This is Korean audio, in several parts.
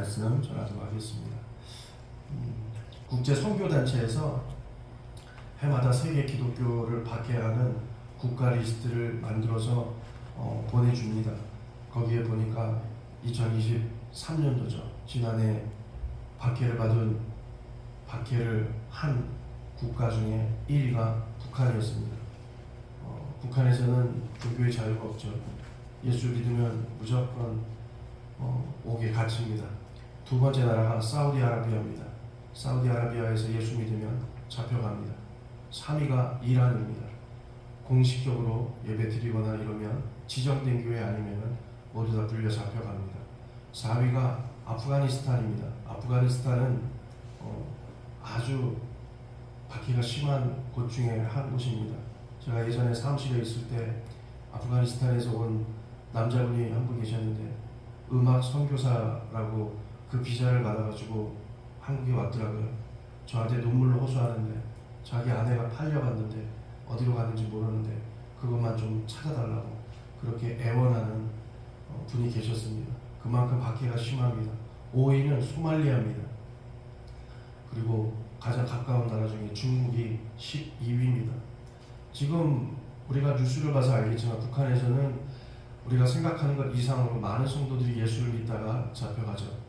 말씀 전하도록 하겠습니다. 국제 선교단체에서 해마다 세계 기독교를 박해하는 국가 리스트를 만들어서 보내줍니다. 거기에 보니까 2023년도죠. 지난해 박해를 한 국가 중에 1위가 북한이었습니다. 북한에서는 종교의 자유가 없죠. 예수 믿으면 무조건 옥에 갇힙니다. 두 번째 나라가 사우디아라비아입니다. 사우디아라비아에서 예수 믿으면 잡혀갑니다. 3위가 이란입니다. 공식적으로 예배 드리거나 이러면 지정된 교회 아니면 모두 다 불려 잡혀갑니다. 4위가 아프가니스탄입니다. 아프가니스탄은 아주 박해가 심한 곳 중에 한 곳입니다. 제가 예전에 사무실에 있을 때 아프가니스탄에서 온 남자분이 한 분 계셨는데 음악 선교사라고 그 비자를 받아가지고 한국에 왔더라고요. 저한테 눈물로 호소하는데 자기 아내가 팔려갔는데 어디로 갔는지 모르는데 그것만 좀 찾아달라고 그렇게 애원하는 분이 계셨습니다. 그만큼 박해가 심합니다. 5위는 소말리아입니다. 그리고 가장 가까운 나라 중에 중국이 12위입니다. 지금 우리가 뉴스를 봐서 알겠지만 북한에서는 우리가 생각하는 것 이상으로 많은 성도들이 예수를 믿다가 잡혀가죠.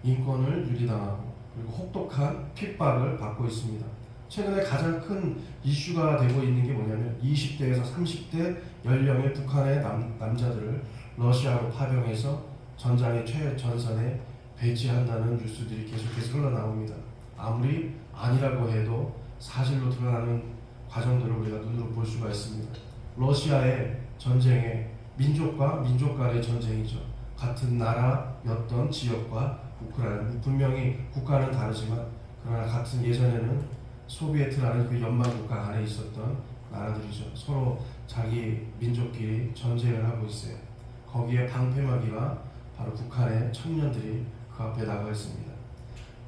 인권을 유리당하고 그리고 혹독한 핍박을 받고 있습니다. 최근에 가장 큰 이슈가 되고 있는 게 뭐냐면 20대에서 30대 연령의 북한의 남자들을 러시아로 파병해서 전장의 최전선에 배치한다는 뉴스들이 계속해서 흘러나옵니다. 아무리 아니라고 해도 사실로 드러나는 과정들을 우리가 눈으로 볼 수가 있습니다. 러시아의 전쟁에 민족과 민족 간의 전쟁이죠. 같은 나라였던 지역과 우크라이나, 분명히 국가는 다르지만 그러나 같은 예전에는 소비에트라는 그 연방 국가 안에 있었던 나라들이죠. 서로 자기 민족끼리 전쟁을 하고 있어요. 거기에 방패막이가 바로 북한의 청년들이 그 앞에 나가 있습니다.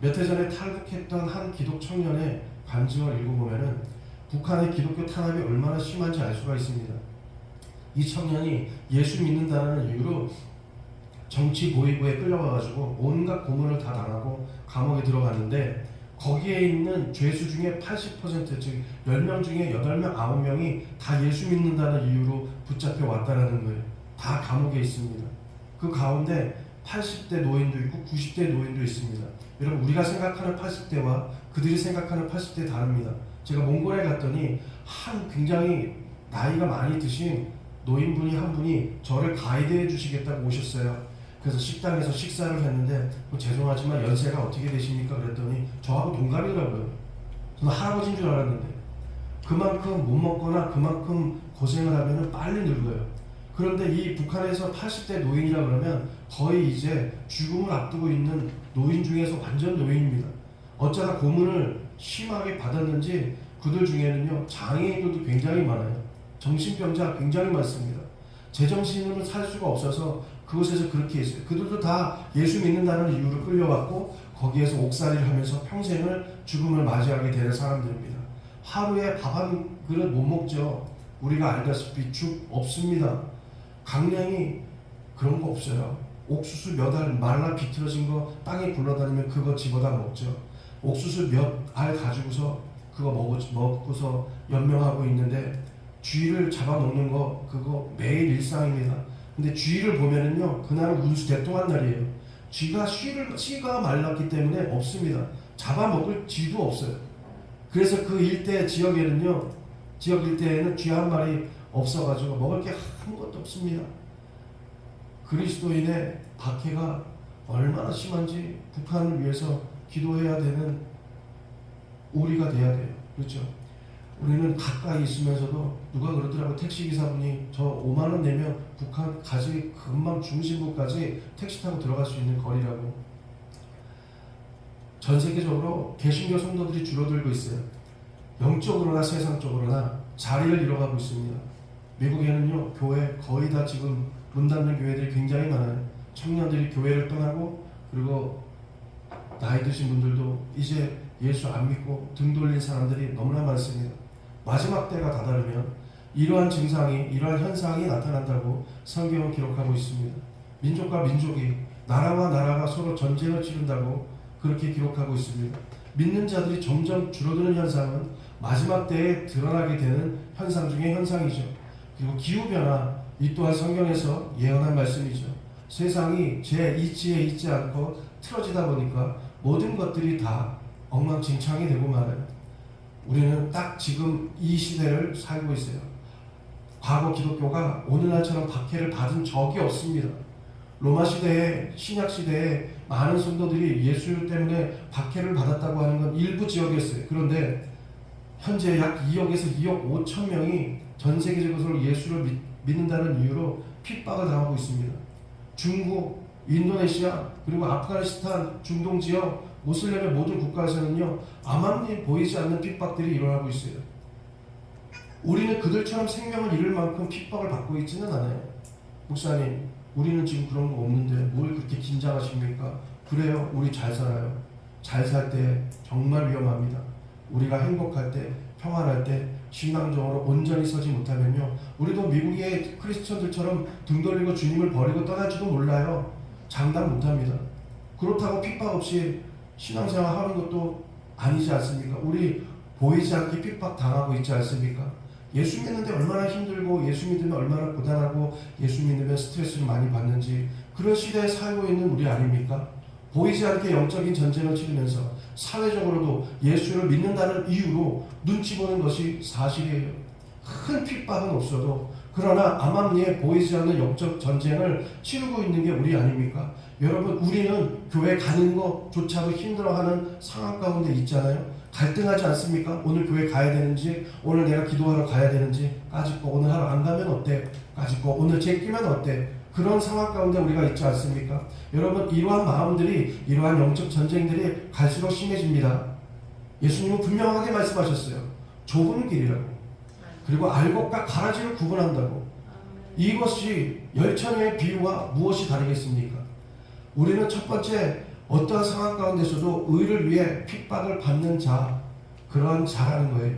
몇 해 전에 탈북했던 한 기독 청년의 간증을 읽어보면은 북한의 기독교 탄압이 얼마나 심한지 알 수가 있습니다. 이 청년이 예수 믿는다는 이유로 정치 보위부에 끌려가가지고 온갖 고문을 다 당하고 감옥에 들어갔는데 거기에 있는 죄수 중에 80% 즉 10명 중에 8명, 9명이 다 예수 믿는다는 이유로 붙잡혀 왔다는 거예요. 다 감옥에 있습니다. 그 가운데 80대 노인도 있고 90대 노인도 있습니다. 여러분 우리가 생각하는 80대와 그들이 생각하는 80대 다릅니다. 제가 몽골에 갔더니 한 굉장히 나이가 많이 드신 노인분이 한 분이 저를 가이드해 주시겠다고 오셨어요. 그래서 식당에서 식사를 했는데 죄송하지만 연세가 어떻게 되십니까? 그랬더니 저하고 동갑이라고요. 저는 할아버지인 줄 알았는데 그만큼 못 먹거나 그만큼 고생을 하면 빨리 늙어요. 그런데 이 북한에서 80대 노인이라 그러면 거의 이제 죽음을 앞두고 있는 노인 중에서 완전 노인입니다. 어쩌다 고문을 심하게 받았는지 그들 중에는요 장애인들도 굉장히 많아요. 정신병자 굉장히 많습니다. 제정신으로 살 수가 없어서 그곳에서 그렇게 했어요. 그들도 다 예수 믿는다는 이유로 끌려왔고 거기에서 옥살이를 하면서 평생을 죽음을 맞이하게 되는 사람들입니다. 하루에 밥 한 그릇 못 먹죠. 우리가 알다시피 죽 없습니다. 강냉이 그런 거 없어요. 옥수수 몇 알 말라 비틀어진 거 땅에 굴러다니면 그거 집어다 먹죠. 옥수수 몇 알 가지고서 그거 먹고서 연명하고 있는데 쥐를 잡아먹는 거 그거 매일 일상입니다. 근데 쥐를 보면은요 그날은 운수 대통한 날이에요. 쥐가 말랐기 때문에 없습니다. 잡아먹을 쥐도 없어요. 그래서 그 일대 지역 일대에는 쥐 한 마리 없어가지고 먹을 게 아무것도 없습니다. 그리스도인의 박해가 얼마나 심한지 북한을 위해서 기도해야 되는 우리가 돼야 돼요. 그렇죠? 우리는 가까이 있으면서도 누가 그러더라고 택시기사분이 저 5만원 내면 북한까지 금방 중심부까지 택시 타고 들어갈 수 있는 거리라고. 전 세계적으로 개신교 성도들이 줄어들고 있어요. 영적으로나 세상적으로나 자리를 잃어가고 있습니다. 미국에는요 교회 거의 다 지금 문 닫는 교회들이 굉장히 많아요. 청년들이 교회를 떠나고 그리고 나이 드신 분들도 이제 예수 안 믿고 등 돌린 사람들이 너무나 많습니다. 마지막 때가 다다르면 이러한 현상이 나타난다고 성경은 기록하고 있습니다. 민족과 민족이 나라와 나라가 서로 전쟁을 치른다고 그렇게 기록하고 있습니다. 믿는 자들이 점점 줄어드는 현상은 마지막 때에 드러나게 되는 현상 중의 현상이죠. 그리고 기후변화, 이 또한 성경에서 예언한 말씀이죠. 세상이 제 이치에 있지 않고 틀어지다 보니까 모든 것들이 다 엉망진창이 되고 말아요. 우리는 딱 지금 이 시대를 살고 있어요. 과거 기독교가 오늘날처럼 박해를 받은 적이 없습니다. 로마 시대에, 신약 시대에 많은 성도들이 예수 때문에 박해를 받았다고 하는 건 일부 지역이었어요. 그런데 현재 약 2억에서 2억 5천 명이 전 세계적으로 예수를 믿는다는 이유로 핍박을 당하고 있습니다. 중국, 인도네시아, 그리고 아프가니스탄, 중동 지역, 모슬렘의 모든 국가에서는요, 암암리 보이지 않는 핍박들이 일어나고 있어요. 우리는 그들처럼 생명을 잃을 만큼 핍박을 받고 있지는 않아요. 목사님, 우리는 지금 그런 거 없는데 뭘 그렇게 긴장하십니까? 그래요, 우리 잘 살아요. 잘 살 때 정말 위험합니다. 우리가 행복할 때, 평안할 때 신앙적으로 온전히 서지 못하면요, 우리도 미국의 크리스천들처럼 등 돌리고 주님을 버리고 떠날지도 몰라요. 장담 못합니다. 그렇다고 핍박 없이 신앙생활 하는 것도 아니지 않습니까? 우리 보이지 않게 핍박 당하고 있지 않습니까? 예수 믿는데 얼마나 힘들고, 예수 믿으면 얼마나 고단하고, 예수 믿으면 스트레스를 많이 받는지, 그런 시대에 살고 있는 우리 아닙니까? 보이지 않게 영적인 전쟁을 치르면서 사회적으로도 예수를 믿는다는 이유로 눈치 보는 것이 사실이에요. 큰 핍박은 없어도, 그러나 암암리에 보이지 않는 영적 전쟁을 치르고 있는 게 우리 아닙니까? 여러분, 우리는 교회 가는 것조차도 힘들어하는 상황 가운데 있잖아요. 갈등하지 않습니까? 오늘 교회 가야 되는지, 오늘 내가 기도하러 가야 되는지, 까짓거 오늘 하러 안 가면 어때? 까짓거 오늘 제끼면 어때? 그런 상황 가운데 우리가 있지 않습니까? 여러분, 이러한 마음들이, 이러한 영적 전쟁들이 갈수록 심해집니다. 예수님은 분명하게 말씀하셨어요. 좁은 길이라고. 그리고 알곡과 가라지를 구분한다고. 이것이 열천의 비유와 무엇이 다르겠습니까? 우리는 첫 번째, 어떠한 상황 가운데서도 의를 위해 핍박을 받는 자, 그런 자라는 거예요.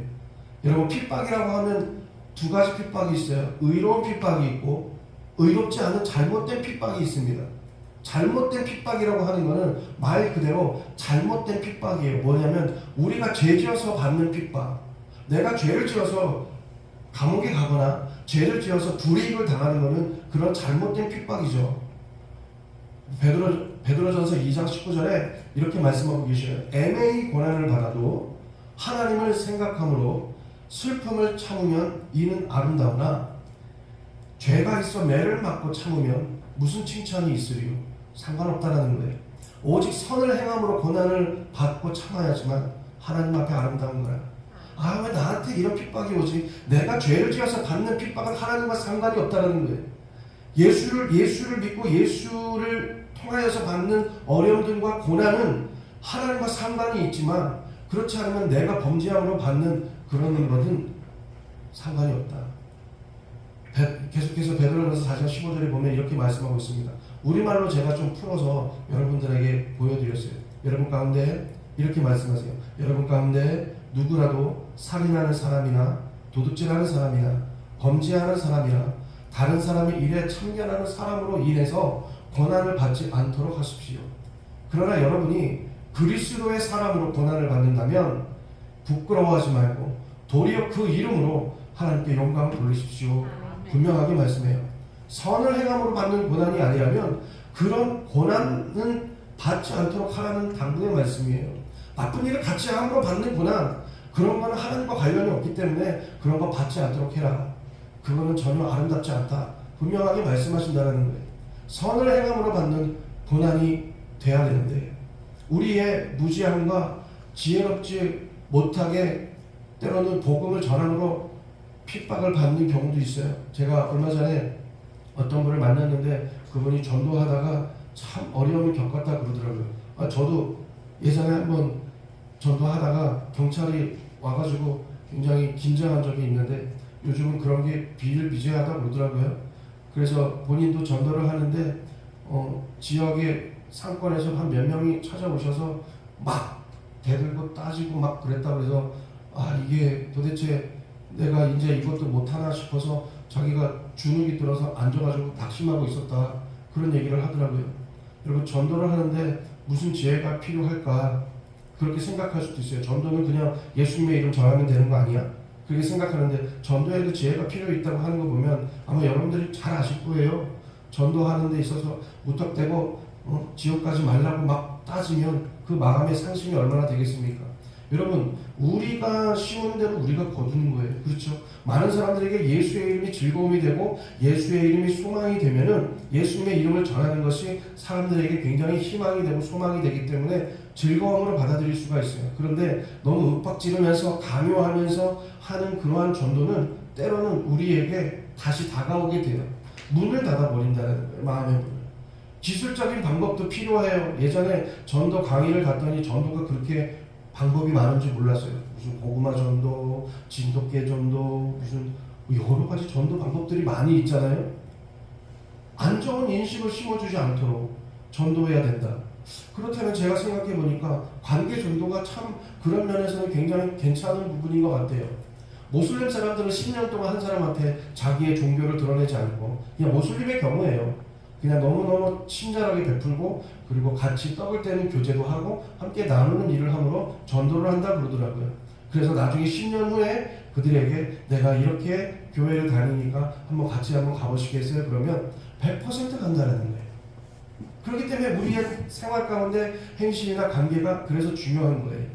여러분, 핍박이라고 하면 두 가지 핍박이 있어요. 의로운 핍박이 있고, 의롭지 않은 잘못된 핍박이 있습니다. 잘못된 핍박이라고 하는 것은 말 그대로 잘못된 핍박이에요. 뭐냐면 우리가 죄 지어서 받는 핍박, 내가 죄를 지어서 감옥에 가거나 죄를 지어서 불이익을 당하는 것은 그런 잘못된 핍박이죠. 베드로전서 2장 19절에 이렇게 말씀하고 계셔요. 애매히 고난을 받아도 하나님을 생각함으로 슬픔을 참으면 이는 아름다우나 죄가 있어 매를 맞고 참으면 무슨 칭찬이 있으리요? 상관없다라는 거예요. 오직 선을 행함으로 고난을 받고 참아야지만 하나님 앞에 아름다운 거야. 아, 왜 나한테 이런 핍박이 오지? 내가 죄를 지어서 받는 핍박은 하나님과 상관이 없다라는 거예요. 예수를 믿고 예수를 통하여서 받는 어려움들과 고난은 하나님과 상관이 있지만, 그렇지 않으면 내가 범죄함으로 받는 그런 것은 상관이 없다. 계속해서 베드로전서 4장 15절에 보면 이렇게 말씀하고 있습니다. 우리말로 제가 좀 풀어서 여러분들에게 보여드렸어요. 여러분 가운데 이렇게 말씀하세요. 여러분 가운데 누구라도 살인하는 사람이나 도둑질하는 사람이나 범죄하는 사람이나 다른 사람의 일에 참견하는 사람으로 인해서 고난을 받지 않도록 하십시오. 그러나 여러분이 그리스도의 사람으로 고난을 받는다면 부끄러워하지 말고 도리어 그 이름으로 하나님께 영광을 돌리십시오. 분명하게 말씀해요. 선을 행함으로 받는 고난이 아니라면 그런 고난은 받지 않도록 하라는 당부의 말씀이에요. 나쁜 일을 같이 함으로 받는 고난, 그런 거는 하나님과 관련이 없기 때문에 그런 거 받지 않도록 해라. 그거는 전혀 아름답지 않다. 분명하게 말씀하신다는 거예요. 선을 행함으로 받는 고난이 돼야 되는데 우리의 무지함과 지혜롭지 못하게 때로는 복음을 전함으로 핍박을 받는 경우도 있어요. 제가 얼마 전에 어떤 분을 만났는데 그분이 전도하다가 참 어려움을 겪었다 그러더라고요. 저도 예전에 한번 전도하다가 경찰이 와가지고 굉장히 긴장한 적이 있는데 요즘은 그런 게 비일비재하다 그러더라고요. 그래서 본인도 전도를 하는데 지역의 상권에서 한 몇 명이 찾아오셔서 막 대들고 따지고 막 그랬다 그래서 이게 도대체 내가 이제 이것도 못하나 싶어서 자기가 주눅이 들어서 앉아가지고 낙심하고 있었다, 그런 얘기를 하더라고요. 여러분, 전도를 하는데 무슨 지혜가 필요할까? 그렇게 생각할 수도 있어요. 전도는 그냥 예수님의 이름 전하면 되는 거 아니야? 그렇게 생각하는데 전도에도 지혜가 필요 있다고 하는 거 보면 아마 여러분들이 잘 아실 거예요. 전도하는 데 있어서 무턱대고 지옥 가지 말라고 막 따지면 그 마음의 상심이 얼마나 되겠습니까? 여러분, 우리가 심은 대로 우리가 거두는 거예요. 그렇죠? 많은 사람들에게 예수의 이름이 즐거움이 되고 예수의 이름이 소망이 되면은 예수님의 이름을 전하는 것이 사람들에게 굉장히 희망이 되고 소망이 되기 때문에 즐거움으로 받아들일 수가 있어요. 그런데 너무 윽박지르면서 강요하면서 하는 그러한 전도는 때로는 우리에게 다시 다가오게 돼요. 문을 닫아버린다는 거예요. 마음의 문을. 기술적인 방법도 필요해요. 예전에 전도 강의를 갔더니 전도가 그렇게 방법이 많은지 몰랐어요. 무슨 고구마 전도, 진돗개 전도, 무슨 여러 가지 전도 방법들이 많이 있잖아요. 안 좋은 인식을 심어주지 않도록 전도해야 된다. 그렇다면 제가 생각해 보니까 관계 전도가 참 그런 면에서는 굉장히 괜찮은 부분인 것 같아요. 모슬림 사람들은 10년 동안 한 사람한테 자기의 종교를 드러내지 않고 그냥 모슬림의 경우에요. 그냥 너무너무 친절하게 베풀고 그리고 같이 떡을 떼는 교제도 하고 함께 나누는 일을 함으로 전도를 한다 그러더라고요. 그래서 나중에 10년 후에 그들에게 내가 이렇게 교회를 다니니까 같이 한번 가보시겠어요? 그러면 100% 간다는 거예요. 그렇기 때문에 우리의 생활 가운데 행실이나 관계가 그래서 중요한 거예요.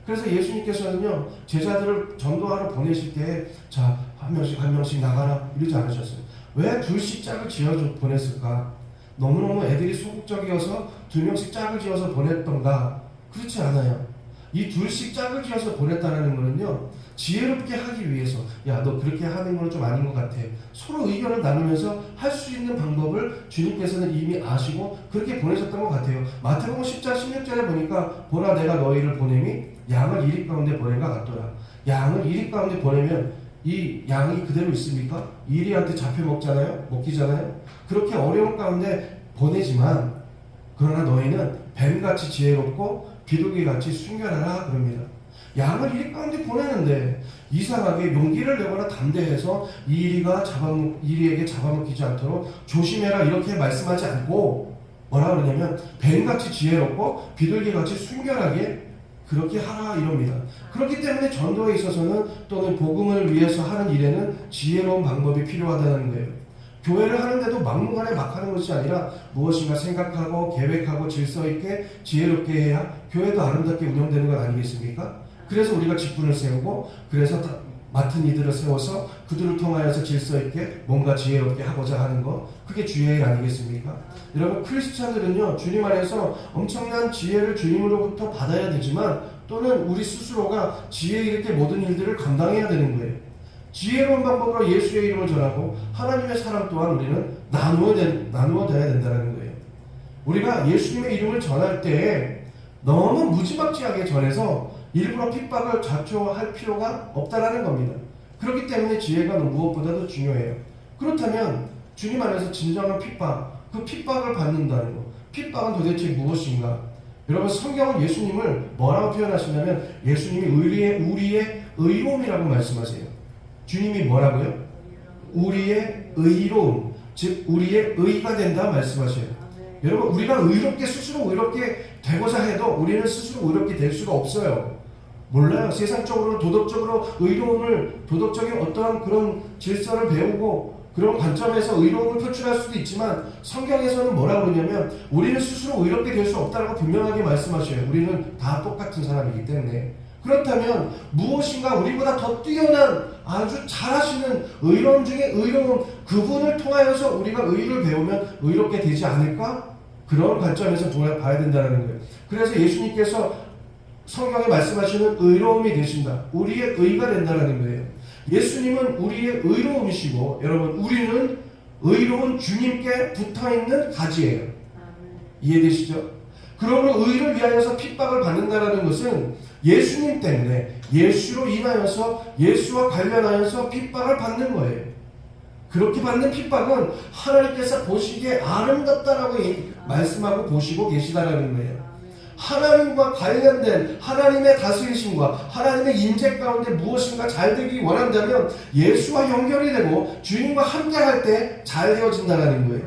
그래서 예수님께서는요, 제자들을 전도하러 보내실 때 자, 한 명씩 나가라 이러지 않으셨어요. 왜 둘씩 짝을 지어 보냈을까? 너무너무 애들이 소극적이어서 2명씩 짝을 지어서 보냈던가? 그렇지 않아요. 이 둘씩 짝을 지어서 보냈다는 거는요, 지혜롭게 하기 위해서, 야, 너 그렇게 하는 건 좀 아닌 것 같아. 서로 의견을 나누면서 할 수 있는 방법을 주님께서는 이미 아시고 그렇게 보내셨던 것 같아요. 마태복음 10장 16절에 보니까 보라 내가 너희를 보냄이 양을 이리 가운데 보낸과 같더라. 양을 이리 가운데 보내면 이 양이 그대로 있습니까? 이리한테 잡혀 먹기잖아요. 그렇게 어려운 가운데 보내지만 그러나 너희는 뱀같이 지혜롭고 비둘기같이 순결하라 그럽니다. 양을 이리 가운데 보내는데 이상하게 용기를 내거나 담대해서 이리에게 잡아먹히지 않도록 조심해라 이렇게 말씀하지 않고 뭐라 그러냐면 뱀같이 지혜롭고 비둘기같이 순결하게 그렇게 하라 이럽니다. 그렇기 때문에 전도에 있어서는 또는 복음을 위해서 하는 일에는 지혜로운 방법이 필요하다는 거예요. 교회를 하는데도 막무가내 막 하는 것이 아니라 무엇인가 생각하고 계획하고 질서 있게 지혜롭게 해야 교회도 아름답게 운영되는 것 아니겠습니까? 그래서 우리가 직분을 세우고 그래서 맡은 이들을 세워서 그들을 통하여서 질서 있게 뭔가 지혜롭게 하고자 하는 것, 그게 주의 일 아니겠습니까? 여러분, 크리스찬들은요 주님 안에서 엄청난 지혜를 주님으로부터 받아야 되지만 또는 우리 스스로가 지혜 있게 모든 일들을 감당해야 되는 거예요. 지혜로운 방법으로 예수의 이름을 전하고 하나님의 사랑 또한 우리는 나누어져야 된다는 거예요. 우리가 예수님의 이름을 전할 때 너무 무지막지하게 전해서 일부러 핍박을 자초할 필요가 없다라는 겁니다. 그렇기 때문에 지혜가 무엇보다도 중요해요. 그렇다면 주님 안에서 진정한 핍박, 그 핍박을 받는다는 것, 핍박은 도대체 무엇인가? 여러분, 성경은 예수님을 뭐라고 표현하시냐면 예수님이 우리의 의로움이라고 말씀하세요. 주님이 뭐라고요? 우리의 의로움, 즉 우리의 의가 된다 말씀하셔요. 여러분, 우리가 스스로 의롭게 되고자 해도 우리는 스스로 의롭게 될 수가 없어요. 몰라요. 세상적으로 도덕적으로 도덕적인 어떠한 그런 질서를 배우고 그런 관점에서 의로움을 표출할 수도 있지만 성경에서는 뭐라고 그러냐면 우리는 스스로 의롭게 될 수 없다고 분명하게 말씀하셔요. 우리는 다 똑같은 사람이기 때문에. 그렇다면 무엇인가 우리보다 더 뛰어난 아주 잘하시는 의로움 중에 의로움, 그분을 통하여서 우리가 의를 배우면 의롭게 되지 않을까? 그런 관점에서 봐야 된다는 거예요. 그래서 예수님께서 성경에 말씀하시는 의로움이 되신다. 우리의 의가 된다는 거예요. 예수님은 우리의 의로움이시고 여러분, 우리는 의로운 주님께 붙어있는 가지예요. 이해되시죠? 그러므로 의를 위하여서 핍박을 받는다는 것은 예수님 때문에 예수로 인하여서 예수와 관련하여서 핍박을 받는 거예요. 그렇게 받는 핍박은 하나님께서 보시기에 아름답다라고 말씀하고 보시고 계시다라는 거예요. 하나님과 관련된 하나님의 다스리심과 하나님의 임재 가운데 무엇인가 잘 되기 원한다면 예수와 연결이 되고 주님과 함께 할 때 잘 되어진다는 거예요.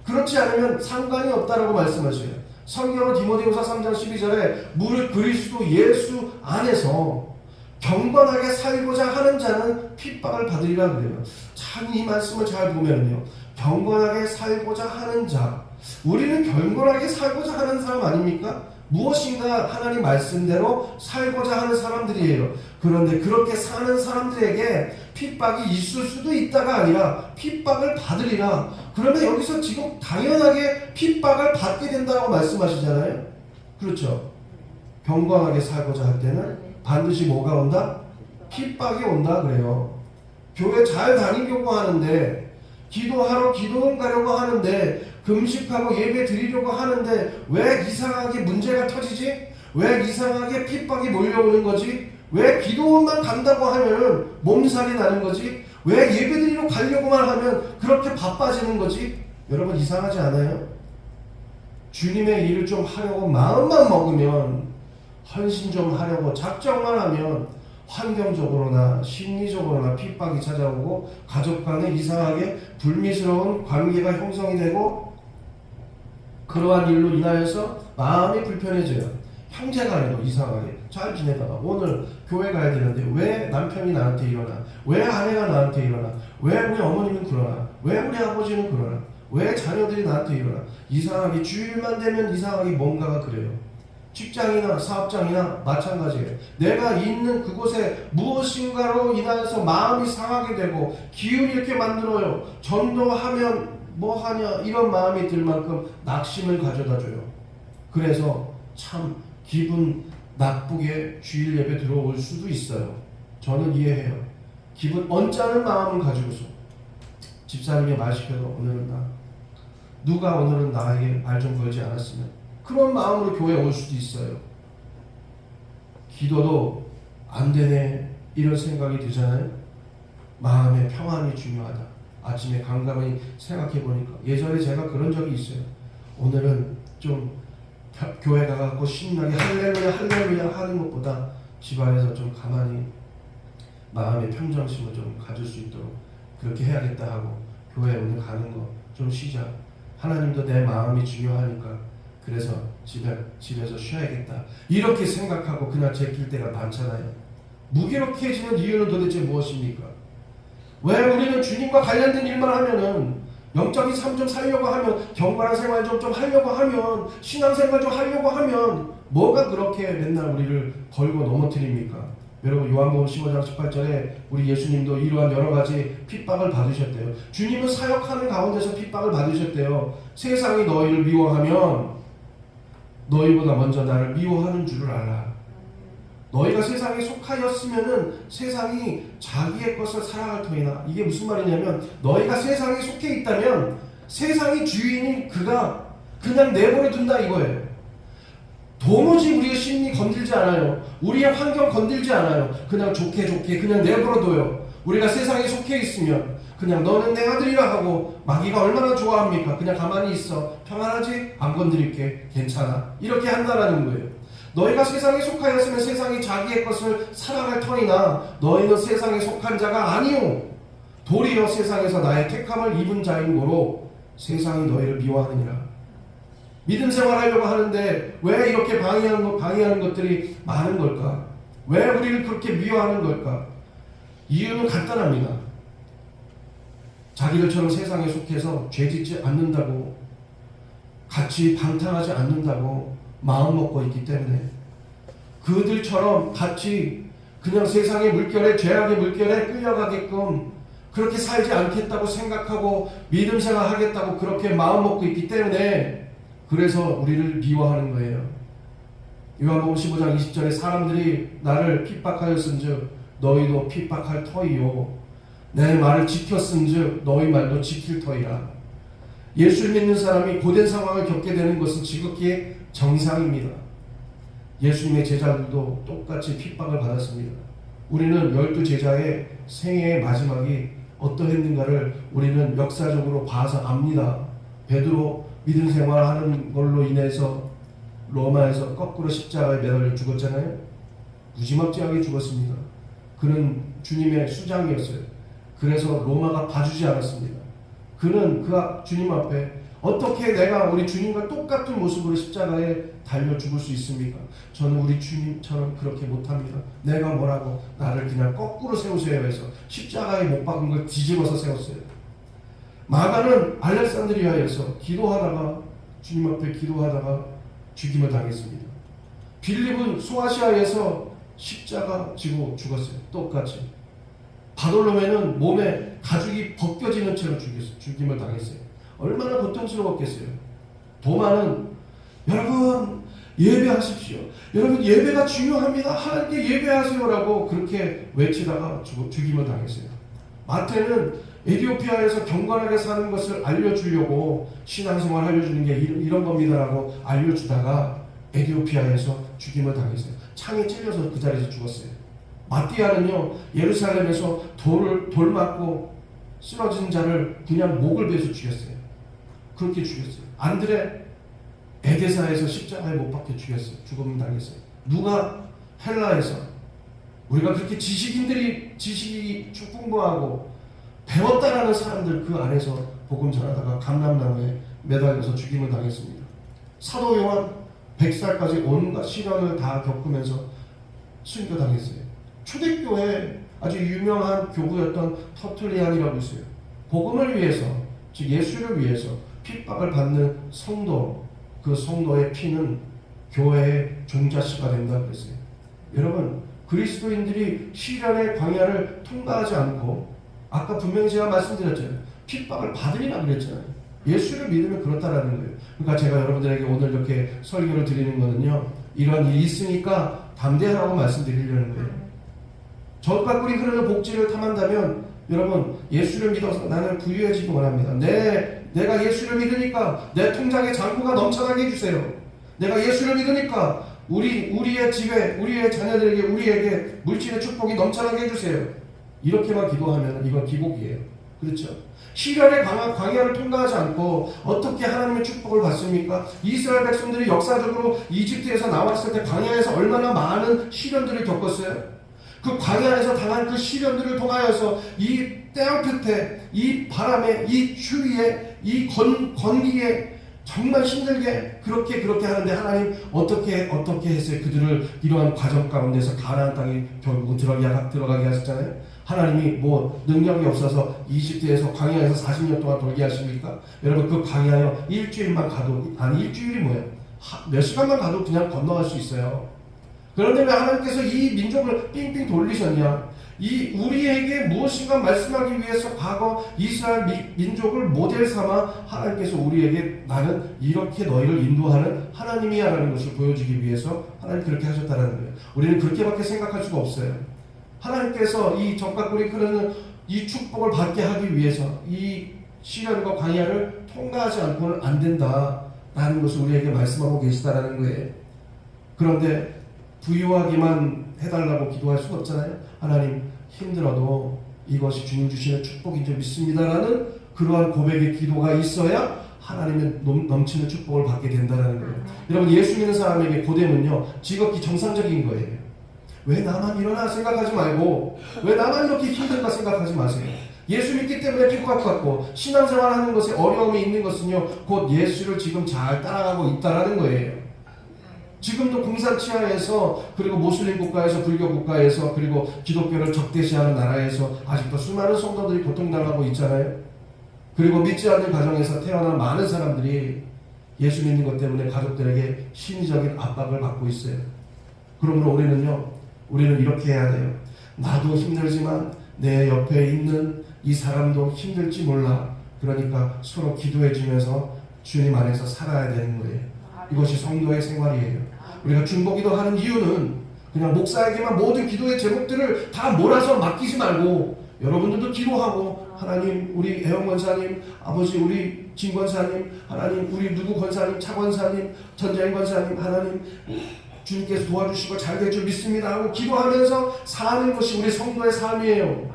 그렇지 않으면 상관이 없다라고 말씀하셔요. 성경은 디모데후서 3장 12절에 무릇 그리스도 예수 안에서 경건하게 살고자 하는 자는 핍박을 받으리라 그래요. 참 이 말씀을 잘 보면요, 경건하게 살고자 하는 자, 우리는 경건하게 살고자 하는 사람 아닙니까? 무엇인가 하나님 말씀대로 살고자 하는 사람들이에요. 그런데 그렇게 사는 사람들에게 핍박이 있을 수도 있다가 아니라 핍박을 받으리라. 그러면 여기서 지금 당연하게 핍박을 받게 된다고 말씀하시잖아요. 그렇죠? 경건하게 살고자 할 때는 반드시 뭐가 온다? 핍박이 온다 그래요. 교회 잘 다니려고 하는데, 기도하러 기도원 가려고 하는데, 금식하고 예배 드리려고 하는데 왜 이상하게 문제가 터지지? 왜 이상하게 핍박이 몰려오는 거지? 왜 기도원만 간다고 하면 몸살이 나는 거지? 왜 예배 드리러 가려고만 하면 그렇게 바빠지는 거지? 여러분 이상하지 않아요? 주님의 일을 좀 하려고 마음만 먹으면, 헌신 좀 하려고 작정만 하면 환경적으로나 심리적으로나 핍박이 찾아오고 가족 간에 이상하게 불미스러운 관계가 형성이 되고, 그러한 일로 인하여서 마음이 불편해져요. 형제간에도 이상하게 잘 지내다가 오늘 교회 가야 되는데 왜 남편이 나한테 이러나, 왜 아내가 나한테 이러나, 왜 우리 어머니는 그러나, 왜 우리 아버지는 그러나, 왜 자녀들이 나한테 이러나, 이상하게 주일만 되면 이상하게 뭔가가 그래요. 직장이나 사업장이나 마찬가지예요. 내가 있는 그곳에 무엇인가로 인하여서 마음이 상하게 되고 기운이 이렇게 만들어요. 전도하면 뭐하냐 이런 마음이 들 만큼 낙심을 가져다줘요. 그래서 참 기분 나쁘게 주일 예배 들어올 수도 있어요. 저는 이해해요. 기분 언짢은 마음을 가지고서 집사님이 말 시켜도 오늘은 누가 오늘은 나에게 말 좀 걸지 않았으면, 그런 마음으로 교회에 올 수도 있어요. 기도도 안 되네 이런 생각이 들잖아요. 마음의 평안이 중요하다. 아침에 간간히 생각해 보니까 예전에 제가 그런 적이 있어요. 오늘은 좀 교회 가갖고 신나게 할렐루야 할렐루야 하는 것보다 집안에서 좀 가만히 마음의 평정심을 좀 가질 수 있도록 그렇게 해야겠다 하고 교회 오늘 가는 거 좀 쉬자. 하나님도 내 마음이 중요하니까 그래서 집에서 쉬어야겠다 이렇게 생각하고 그날 제낄 때가 많잖아요. 무기력해지는 이유는 도대체 무엇입니까? 왜 우리는 주님과 관련된 일만 하면은, 영적인 삶 좀 살려고 하면, 경건한 생활 좀 하려고 하면, 신앙생활 좀 하려고 하면 뭐가 그렇게 맨날 우리를 걸고 넘어뜨립니까? 여러분 요한복음 15장 18절에 우리 예수님도 이러한 여러 가지 핍박을 받으셨대요. 주님은 사역하는 가운데서 핍박을 받으셨대요. 세상이 너희를 미워하면 너희보다 먼저 나를 미워하는 줄을 알라. 너희가 세상에 속하였으면은 세상이 자기의 것을 살아갈 터이나. 이게 무슨 말이냐면, 너희가 세상에 속해 있다면 세상의 주인인 그가 그냥 내버려 둔다 이거예요. 도무지 우리의 심리 건들지 않아요. 우리의 환경 건들지 않아요. 그냥 좋게 그냥 내버려 둬요. 우리가 세상에 속해 있으면 그냥 너는 내 아들이라 하고, 마귀가 얼마나 좋아합니까? 그냥 가만히 있어. 평안하지? 안 건드릴게. 괜찮아. 이렇게 한다라는 거예요. 너희가 세상에 속하였으면 세상이 자기의 것을 살아갈 터이나 너희는 세상에 속한 자가 아니오. 도리어 세상에서 나의 택함을 입은 자인 고로 세상이 너희를 미워하느니라. 믿음 생활하려고 하는데 왜 이렇게 방해하는 것들이 많은 걸까? 왜 우리를 그렇게 미워하는 걸까? 이유는 간단합니다. 자기들처럼 세상에 속해서 죄짓지 않는다고, 같이 방탕하지 않는다고 마음 먹고 있기 때문에, 그들처럼 같이 그냥 세상의 물결에, 죄악의 물결에 끌려가게끔 그렇게 살지 않겠다고 생각하고 믿음 생활 하겠다고 그렇게 마음 먹고 있기 때문에, 그래서 우리를 미워하는 거예요. 요한복음 15장 20절에 사람들이 나를 핍박하였은즉 너희도 핍박할 터이요, 내 말을 지켰은즉 너희 말도 지킬 터이라. 예수를 믿는 사람이 고된 상황을 겪게 되는 것은 지극히 정상입니다. 예수님의 제자들도 똑같이 핍박을 받았습니다. 우리는 12제자의 생애의 마지막이 어떠했는가를 우리는 역사적으로 봐서 압니다. 베드로 믿음 생활하는 걸로 인해서 로마에서 거꾸로 십자가에 매달려 죽었잖아요. 무지막지하게 죽었습니다. 그는 주님의 수장이었어요. 그래서 로마가 봐주지 않았습니다. 그는 주님 앞에 어떻게 내가 우리 주님과 똑같은 모습으로 십자가에 달려 죽을 수 있습니까? 저는 우리 주님처럼 그렇게 못합니다. 내가 뭐라고 나를 그냥 거꾸로 세우세요 해서 십자가에 못 박은 걸 뒤집어서 세웠어요. 마가는 알렉산드리아에서 기도하다가 주님 앞에 기도하다가 죽임을 당했습니다. 빌립은 소아시아에서 십자가 지고 죽었어요. 똑같이. 바돌로메는 몸에 가죽이 벗겨지는 채로 죽임을 당했어요. 얼마나 고통스러웠겠어요. 도마는 여러분 예배하십시오. 여러분 예배가 중요합니다. 하나님께 예배하세요라고 그렇게 외치다가 죽임을 당했어요. 마태는 에티오피아에서 경건하게 사는 것을 알려주려고 신앙생활 알려주는 게 이런 겁니다라고 알려주다가 에티오피아에서 죽임을 당했어요. 창에 찔려서 그 자리에서 죽었어요. 마띠아는요 예루살렘에서 돌 맞고 쓰러진 자를 그냥 목을 베서 죽였어요. 그렇게 죽였어요. 안드레 에데사에서 십자가에 못 박혀 죽였어요. 죽음을 당했어요. 누가 헬라에서 우리가 그렇게 지식이 풍부하고 배웠다라는 사람들 그 안에서 복음 전하다가 감람나무에 매달려서 죽임을 당했습니다. 사도 요한 100살까지 온갖 시련을 다 겪으면서 순교당했어요. 초대교회 아주 유명한 교부였던 터툴리안이라고 있어요. 복음을 위해서, 즉 예수를 위해서 핍박을 받는 성도, 그 성도의 피는 교회의 종자씨가 된다 그랬어요. 여러분, 그리스도인들이 시련의 광야를 통과하지 않고, 아까 분명히 제가 말씀드렸잖아요. 핍박을 받으리라 그랬잖아요. 예수를 믿으면 그렇다라는 거예요. 그러니까 제가 여러분들에게 오늘 이렇게 설교를 드리는 거는요, 이런 일이 있으니까 담대하라고 말씀드리려는 거예요. 젖과 꿀이 흐르는 복지를 탐한다면 여러분 예수를 믿어서 나는 부유해지기 원합니다. 내가 예수를 믿으니까 내 통장에 잔고가 넘쳐나게 해주세요. 내가 예수를 믿으니까 우리의 집에 우리의 자녀들에게 우리에게 물질의 축복이 넘쳐나게 해주세요. 이렇게만 기도하면 이건 기복이에요. 그렇죠? 시련의 광야를 통과하지 않고 어떻게 하나님의 축복을 받습니까? 이스라엘 백성들이 역사적으로 이집트에서 나왔을 때 광야에서 얼마나 많은 시련들을 겪었어요? 그 광야에서 당한 그 시련들을 통하여서 이 태양 끝에 이 바람에 이 추위에 이 건기에 정말 힘들게 그렇게 하는데 하나님 어떻게 했어요? 그들을 이러한 과정 가운데서 가나안 땅에 결국은 들어가게 하셨잖아요. 하나님이 뭐 능력이 없어서 이집트에서 광야에서 40년 동안 돌게 하십니까? 여러분 그 광야요 일주일만 가도 일주일이 뭐예요? 몇 시간만 가도 그냥 건너갈 수 있어요. 그런데 왜 하나님께서 이 민족을 삥삥 돌리셨냐? 우리에게 무엇인가 말씀하기 위해서 과거 이스라엘 민족을 모델 삼아 하나님께서 우리에게 나는 이렇게 너희를 인도하는 하나님이야라는 것을 보여주기 위해서 하나님 그렇게 하셨다는 거예요. 우리는 그렇게밖에 생각할 수가 없어요. 하나님께서 이 젖과 꿀이 흐르는 이 축복을 받게 하기 위해서 이 시련과 광야를 통과하지 않고는 안 된다라는 것을 우리에게 말씀하고 계시다라는 거예요. 그런데 부유하기만 해달라고 기도할 수는 없잖아요. 하나님 힘들어도 이것이 주님 주시는 축복인 줄 믿습니다라는 그러한 고백의 기도가 있어야 하나님의 넘치는 축복을 받게 된다는 거예요. 여러분 예수 믿는 사람에게 고대는요 지극히 정상적인 거예요. 왜 나만 일어나 생각하지 말고 왜 나만 이렇게 힘든가 생각하지 마세요. 예수 믿기 때문에 핍박 받고 신앙생활하는 것에 어려움이 있는 것은요 곧 예수를 지금 잘 따라가고 있다라는 거예요. 지금도 공산치하에서 그리고 모슬림 국가에서 불교 국가에서 그리고 기독교를 적대시하는 나라에서 아직도 수많은 성도들이 고통당하고 있잖아요. 그리고 믿지 않는 가정에서 태어난 많은 사람들이 예수 믿는 것 때문에 가족들에게 심리적인 압박을 받고 있어요. 그러므로 우리는 이렇게 해야 돼요. 나도 힘들지만 내 옆에 있는 이 사람도 힘들지 몰라. 그러니까 서로 기도해 주면서 주님 안에서 살아야 되는 거예요. 이것이 성도의 생활이에요. 우리가 중보기도 하는 이유는 그냥 목사에게만 모든 기도의 제목들을 다 몰아서 맡기지 말고 여러분들도 기도하고 하나님 우리 애영 권사님 아버지 우리 진 권사님 하나님 우리 누구 권사님 차 권사님 전자인 권사님 하나님 주님께서 도와주시고 잘 될 줄 믿습니다 하고 기도하면서 사는 것이 우리 성도의 삶이에요.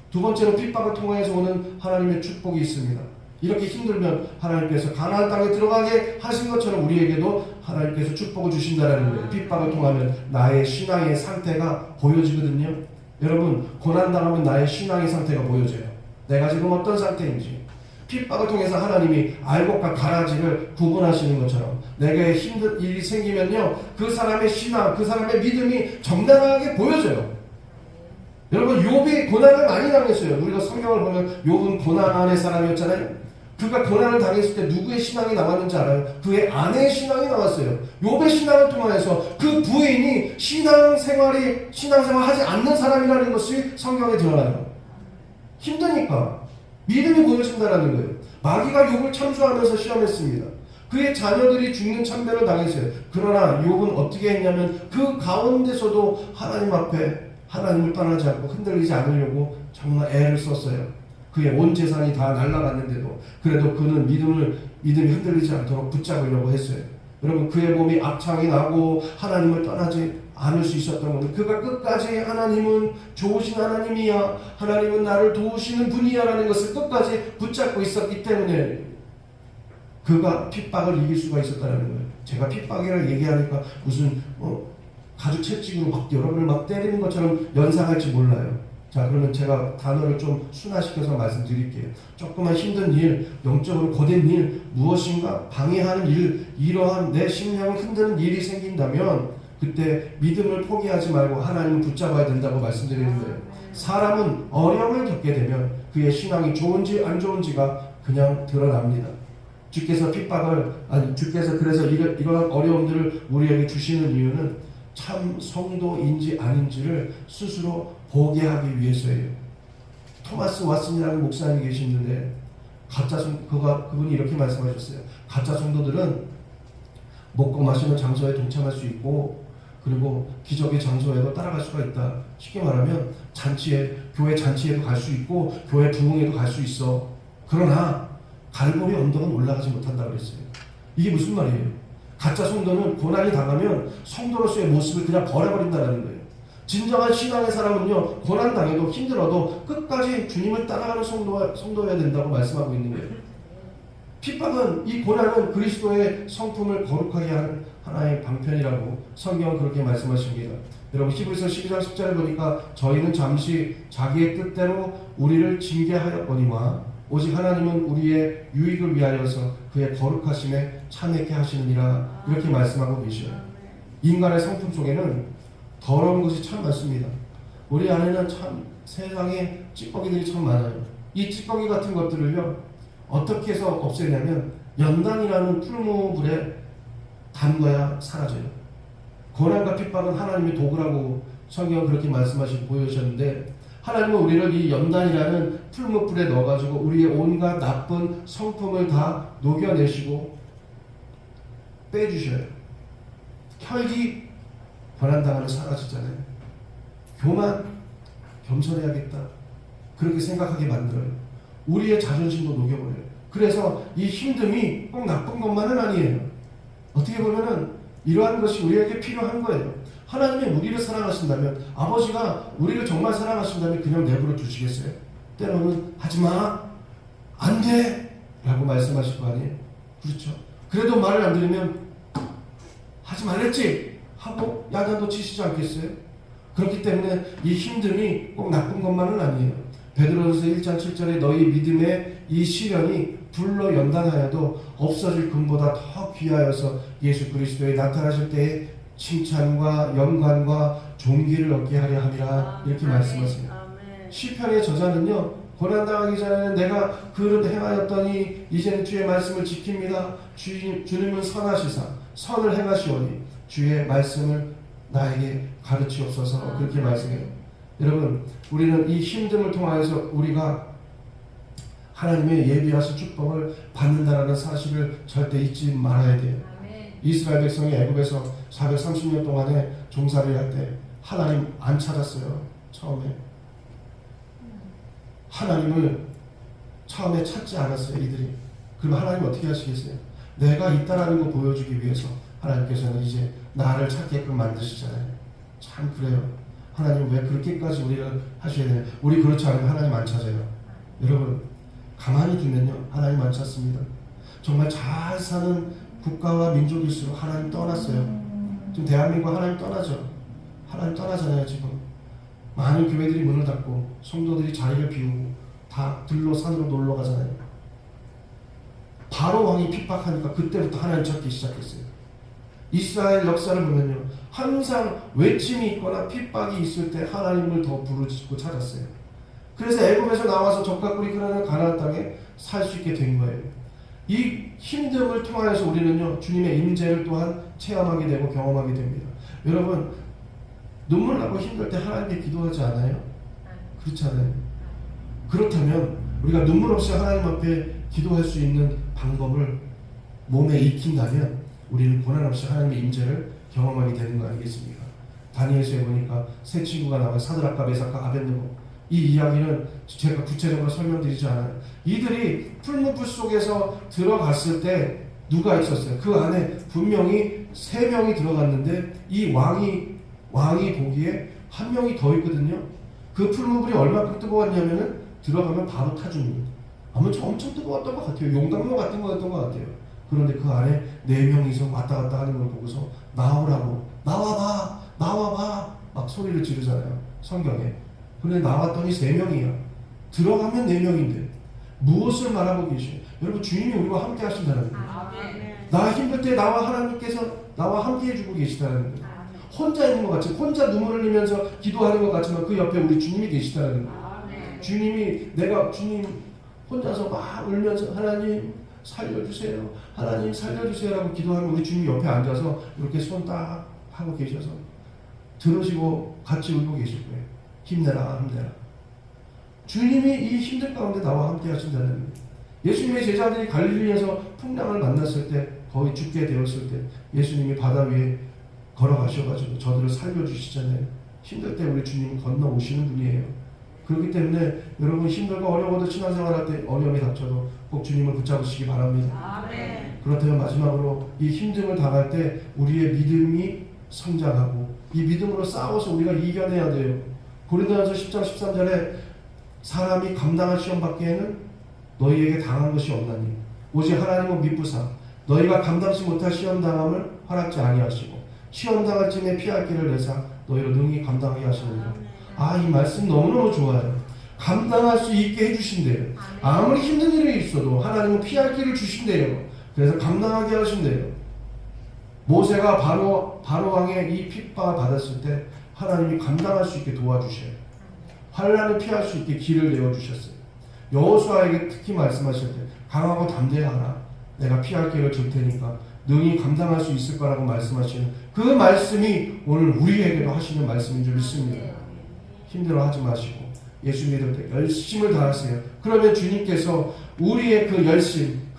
두 번째로 핍박을 통해서 오는 하나님의 축복이 있습니다. 이렇게 힘들면 하나님께서 가나안 땅에 들어가게 하신 것처럼 우리에게도 하나님께서 축복을 주신다는 거예요. 핍박을 통하면 나의 신앙의 상태가 보여지거든요. 여러분 고난당하면 나의 신앙의 상태가 보여져요. 내가 지금 어떤 상태인지 핍박을 통해서 하나님이 알곡과 가라지를 구분하시는 것처럼 내게 힘든 일이 생기면요, 그 사람의 신앙, 그 사람의 믿음이 정당하게 보여져요. 여러분, 욥이 고난을 많이 당했어요. 우리가 성경을 보면 욥은 고난의 사람이었잖아요. 그가 고난을 당했을 때 누구의 신앙이 나왔는지 알아요? 그의 아내의 신앙이 나왔어요. 욥의 신앙을 통해서 그 부인이 신앙생활 하지 않는 사람이라는 것이 성경에 드러나요. 힘드니까 믿음이 보여진다는 거예요. 마귀가 욥을 참수하면서 시험했습니다. 그의 자녀들이 죽는 참배를 당했어요. 그러나 욥은 어떻게 했냐면 그 가운데서도 하나님 앞에 하나님을 떠나지 않고 흔들리지 않으려고 정말 애를 썼어요. 그의 온 재산이 다 날아갔는데도 그래도 그는 믿음이 흔들리지 않도록 붙잡으려고 했어요. 여러분, 그의 몸이 악창이 나고 하나님을 떠나지 않을 수 있었던 것은 그가 끝까지 하나님은 좋으신 하나님이야, 하나님은 나를 도우시는 분이야 라는 것을 끝까지 붙잡고 있었기 때문에 그가 핍박을 이길 수가 있었다는 거예요. 제가 핍박이라고 얘기하니까 무슨 가죽 채찍으로 막 여러분을 막 때리는 것처럼 연상할지 몰라요. 자, 그러면 제가 단어를 좀 순화시켜서 말씀드릴게요. 조그만 힘든 일, 영적으로 고된 일, 무엇인가 방해하는 일, 이러한 내 심령을 흔드는 일이 생긴다면 그때 믿음을 포기하지 말고 하나님을 붙잡아야 된다고 말씀드리는 거예요. 사람은 어려움을 겪게 되면 그의 신앙이 좋은지 안 좋은지가 그냥 드러납니다. 주께서 주께서 그래서 이러한 어려움들을 우리에게 주시는 이유는 참 성도인지 아닌지를 스스로 보게 하기 위해서예요. 토마스 왓슨이라는 목사님이 계시는데 그분이 이렇게 말씀하셨어요. 가짜 성도들은 먹고 마시는 장소에 동참할 수 있고 그리고 기적의 장소에도 따라갈 수가 있다. 쉽게 말하면 교회 잔치에도 갈 수 있고 교회 부흥에도 갈 수 있어. 그러나 갈보리 언덕은 올라가지 못한다 그랬어요. 이게 무슨 말이에요? 가짜 성도는 고난이 당하면 성도로서의 모습을 그냥 버려버린다는 거예요. 진정한 신앙의 사람은요, 고난당해도 힘들어도 끝까지 주님을 따라가는 성도여야 된다고 말씀하고 있는 거예요. 핍박은, 이 고난은 그리스도의 성품을 거룩하게 하는 하나의 방편이라고 성경은 그렇게 말씀하십니다. 여러분, 히브리서 12장 10절에 보니까 저희는 잠시 자기의 뜻대로 우리를 징계하였거니와 오직 하나님은 우리의 유익을 위하여서 그의 거룩하심에 참회케 하시느니라, 이렇게 말씀하고 계셔요. 인간의 성품 속에는 더러운 것이 참 많습니다. 우리 안에는 참 세상에 찌꺼기들이 참 많아요. 이 찌꺼기 같은 것들을요, 어떻게 해서 없애냐면 연단이라는 풀무불에 담가야 사라져요. 고난과 핍박은 하나님의 도구라고 성경은 그렇게 말씀하시고 보여주셨는데, 하나님은 우리를 이 연단이라는 풀무불에 넣어가지고 우리의 온갖 나쁜 성품을 다 녹여내시고 빼주셔요. 혈기, 고난당하면 사라지잖아요. 교만, 겸손해야겠다, 그렇게 생각하게 만들어요. 우리의 자존심도 녹여버려요. 그래서 이 힘듦이 꼭 나쁜 것만은 아니에요. 어떻게 보면은 이러한 것이 우리에게 필요한 거예요. 하나님이 우리를 사랑하신다면, 아버지가 우리를 정말 사랑하신다면 그냥 내버려 두시겠어요? 때로는 하지마, 안돼 라고 말씀하실 거 아니에요? 그렇죠? 그래도 말을 안 들으면 하지 말랬지 하고 야단도 치시지 않겠어요? 그렇기 때문에 이 힘듦이 꼭 나쁜 것만은 아니에요. 베드로전서 1장 7절에 너희 믿음의 이 시련이 불로 연단하여도 없어질 금보다 더 귀하여서 예수 그리스도에 나타나실 때에 칭찬과 영광과 존귀를 얻게 하려 함이라, 이렇게 말씀하세요. 시편의 저자는요, 고난당하기 전에는 내가 그릇 행하였더니 이제는 주의 말씀을 지킵니다. 주님은 선하시사 선을 행하시오니 주의 말씀을 나에게 가르치옵소서, 그렇게 말씀해요. 여러분, 우리는 이 힘듦을 통하여서 우리가 하나님의 예비하신 축복을 받는다라는 사실을 절대 잊지 말아야 돼요. 이스라엘 백성이 애굽에서 430년 동안에 종살이를 할 때 하나님 안 찾았어요. 처음에 하나님을 처음에 찾지 않았어요, 이들이. 그럼 하나님 어떻게 하시겠어요? 내가 있다라는 거 보여주기 위해서 하나님께서는 이제 나를 찾게끔 만드시잖아요. 참 그래요. 하나님 왜 그렇게까지 우리를 하셔야 되나요? 우리 그렇지 않으면 하나님 안 찾아요. 여러분, 가만히 두면요, 하나님 안 찾습니다. 정말 잘 사는 국가와 민족일수록 하나님 떠났어요. 지금 대한민국 하나님 떠나죠. 하나님 떠나잖아요. 지금 많은 교회들이 문을 닫고 성도들이 자리를 비우고 다 들로 산으로 놀러 가잖아요. 바로 왕이 핍박하니까 그때부터 하나님 찾기 시작했어요. 이스라엘 역사를 보면요, 항상 외침이 있거나 핍박이 있을 때 하나님을 더 부르짖고 찾았어요. 그래서 애굽에서 나와서 적과 꿀이 흐르는 가나안 땅에 살 수 있게 된 거예요. 이 힘듦을 통하여서 우리는요, 주님의 임재를 또한 체험하게 되고 경험하게 됩니다. 여러분, 눈물 나고 힘들 때 하나님께 기도하지 않아요? 그렇잖아요. 그렇다면 우리가 눈물 없이 하나님 앞에 기도할 수 있는 방법을 몸에 익힌다면 우리는 고난 없이 하나님의 임재를 경험하게 되는 거 아니겠습니까? 다니엘서에 보니까 세 친구가 나와 사드락과 메삭과 아벳느고, 이 이야기는 제가 구체적으로 설명드리지 않아요. 이들이 풀무불 속에서 들어갔을 때 누가 있었어요? 그 안에 분명히 3명이 들어갔는데 이 왕이 보기에 1명이 더 있거든요. 그 풀무불이 얼마큼 뜨거웠냐면은 들어가면 바로 타줍니다. 아무튼 엄청 뜨거웠던 것 같아요. 용광로 같은 거였던 것 같아요. 그런데 그 안에 4명이서 왔다 갔다 하는 걸 보고서 나오라고, 나와봐 막 소리를 지르잖아요, 성경에. 그런데 나왔더니 3명이야. 들어가면 4명인데 무엇을 말하고 계시오? 여러분, 주님이 우리와 함께 하신다는 거예요. 나 힘들 때 하나님께서 나와 함께 해주고 계시다는 거예요. 혼자 있는 것 같지, 혼자 눈물 흘리면서 기도하는 것 같지만 그 옆에 우리 주님이 계시다는 거예요. 주님이, 주님 혼자서 막 울면서 하나님 살려주세요, 하나님 살려주세요라고 기도하면 우리 주님이 옆에 앉아서 이렇게 손 딱 하고 계셔서 들으시고 같이 울고 계실 거예요. 힘내라. 주님이 이 힘들 가운데 나와 함께 하신다는 거예요. 예수님의 제자들이 갈릴리에서 풍랑을 만났을 때, 거의 죽게 되었을 때 예수님이 바다 위에 걸어가셔가지고 저들을 살려주시잖아요. 힘들 때 우리 주님은 건너오시는 분이에요. 그렇기 때문에 여러분, 힘들고 어려워도 신앙생활할 때 어려움이 닥쳐도 꼭 주님을 붙잡으시기 바랍니다. 아멘. 그렇다면 마지막으로 이 힘듦을 당할 때 우리의 믿음이 성장하고 이 믿음으로 싸워서 우리가 이겨내야 돼요. 고린도전서 10장 13절에 사람이 감당할 시험 받기에는 너희에게 당한 것이 없나니 오직 하나님은 미쁘사 너희가 감당치 못할 시험 당함을 허락지 아니하시고 시험 당할 쯤에 피할 길을 내사 너희를 능히 감당하게 하시느니라. 이 말씀 너무너무 좋아요. 감당할 수 있게 해주신대요. 아무리 힘든 일이 있어도 하나님은 피할 길을 주신대요. 그래서 감당하게 하신대요. 모세가 바로 왕의 이 핍박을 받았을 때 하나님이 감당할 수 있게 도와주셔요. 환난을 피할 수 있게 길을 내어주셨어요. 여호수아에게 특히 말씀하실 때 강하고 담대하라. 내가 피할 길을 줄 테니까 능히 감당할 수 있을 거라고 말씀하시는 그 말씀이 오늘 우리에게도 하시는 말씀인 줄 믿습니다. 힘들어하지 마시고 예수 믿을 때 열심을 다하세요. 그러면 주님께서 우리의 그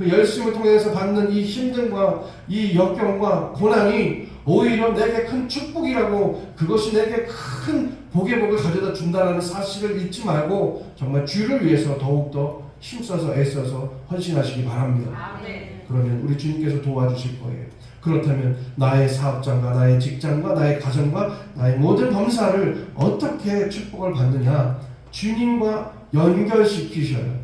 열심을 통해서 받는 이 힘듦과 이 역경과 고난이 오히려 내게 큰 축복이라고, 그것이 내게 큰 복의 복을 가져다 준다는 사실을 잊지 말고 정말 주를 위해서 더욱더 힘써서 애써서 헌신하시기 바랍니다. 아멘. 그러면 우리 주님께서 도와주실 거예요. 그렇다면 나의 사업장과 나의 직장과 나의 가정과 나의 모든 범사를 어떻게 축복을 받느냐? 주님과 연결시키셔요.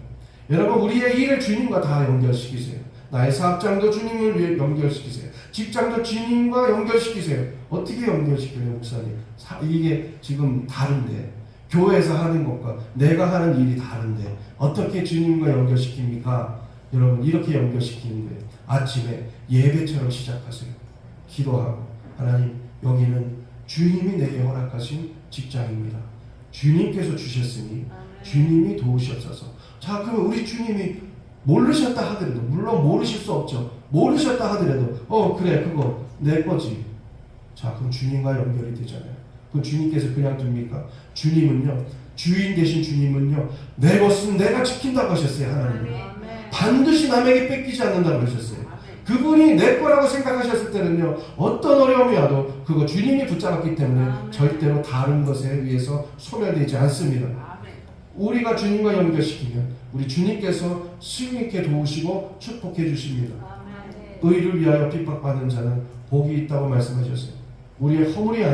여러분, 우리의 일을 주님과 다 연결시키세요. 나의 사업장도 주님을 위해 연결시키세요. 직장도 주님과 연결시키세요. 어떻게 연결시켜요, 목사님? 이게 지금 다른데, 교회에서 하는 것과 내가 하는 일이 다른데 어떻게 주님과 연결시킵니까? 여러분, 이렇게 연결시키는 거예요. 아침에 예배처럼 시작하세요. 기도하고, 하나님, 여기는 주님이 내게 허락하신 직장입니다. 주님께서 주셨으니 주님이 도우셨어서. 자, 그러면 우리 주님이 모르셨다 하더라도, 물론 모르실 수 없죠. 모르셨다 하더라도 그래, 그거 내 거지. 자, 그럼 주님과 연결이 되잖아요. 그럼 주님께서 그냥 둡니까? 주님은요, 주인 되신 주님은요, 내 것은 내가 지킨다고 하셨어요. 하나님 반드시 남에게 뺏기지 않는다고 하셨어요. 그분이 내 거라고 생각하셨을 때는요, 어떤 어려움이 와도 그거 주님이 붙잡았기 때문에 절대로 다른 것에 의해서 소멸되지 않습니다. 우리가 주님과 연결시키면 우리 주님께서 승리있게 도우시고 축복해 주십니다. 의를 위하여 핍박받는 자는 복이 있다고 말씀하셨어요. 우리의 허물이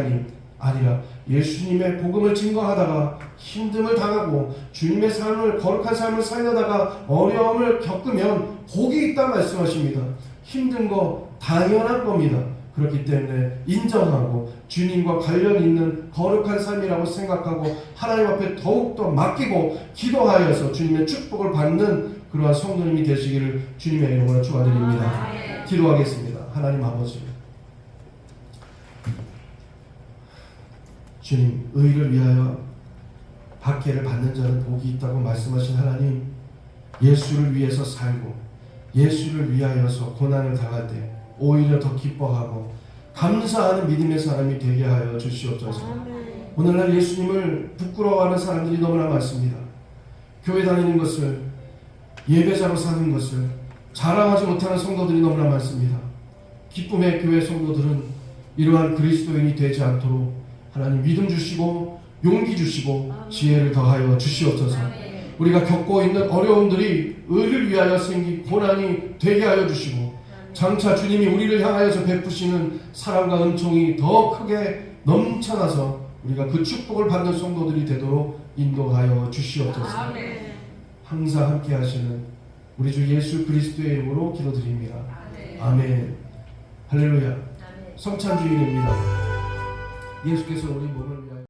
아니라 예수님의 복음을 증거하다가 힘듦을 당하고 주님의 삶을, 거룩한 삶을 살려다가 어려움을 겪으면 복이 있다 말씀하십니다. 힘든 거 당연한 겁니다. 그렇기 때문에 인정하고 주님과 관련 있는 거룩한 삶이라고 생각하고 하나님 앞에 더욱더 맡기고 기도하여서 주님의 축복을 받는 그러한 성도님이 되시기를 주님의 이름으로 축원드립니다. 기도하겠습니다. 하나님 아버지, 주님, 의를 위하여 박해를 받는 자는 복이 있다고 말씀하신 하나님, 예수를 위해서 살고 예수를 위하여서 고난을 당할 때 오히려 더 기뻐하고 감사하는 믿음의 사람이 되게 하여 주시옵소서. 오늘날 예수님을 부끄러워하는 사람들이 너무나 많습니다. 교회 다니는 것을, 예배자로 사는 것을 자랑하지 못하는 성도들이 너무나 많습니다. 기쁨의 교회 성도들은 이러한 그리스도인이 되지 않도록 하나님 믿음 주시고 용기 주시고 지혜를 더하여 주시옵소서. 우리가 겪고 있는 어려움들이 의를 위하여 생긴 고난이 되게 하여 주시고 장차 주님이 우리를 향하여서 베푸시는 사랑과 은총이 더 크게 넘쳐나서 우리가 그 축복을 받는 성도들이 되도록 인도하여 주시옵소서. 항상 함께 하시는 우리 주 예수 그리스도의 이름으로 기도드립니다. 아멘. 할렐루야. 성찬주일입니다. 예수께서 우리 몸을 위하여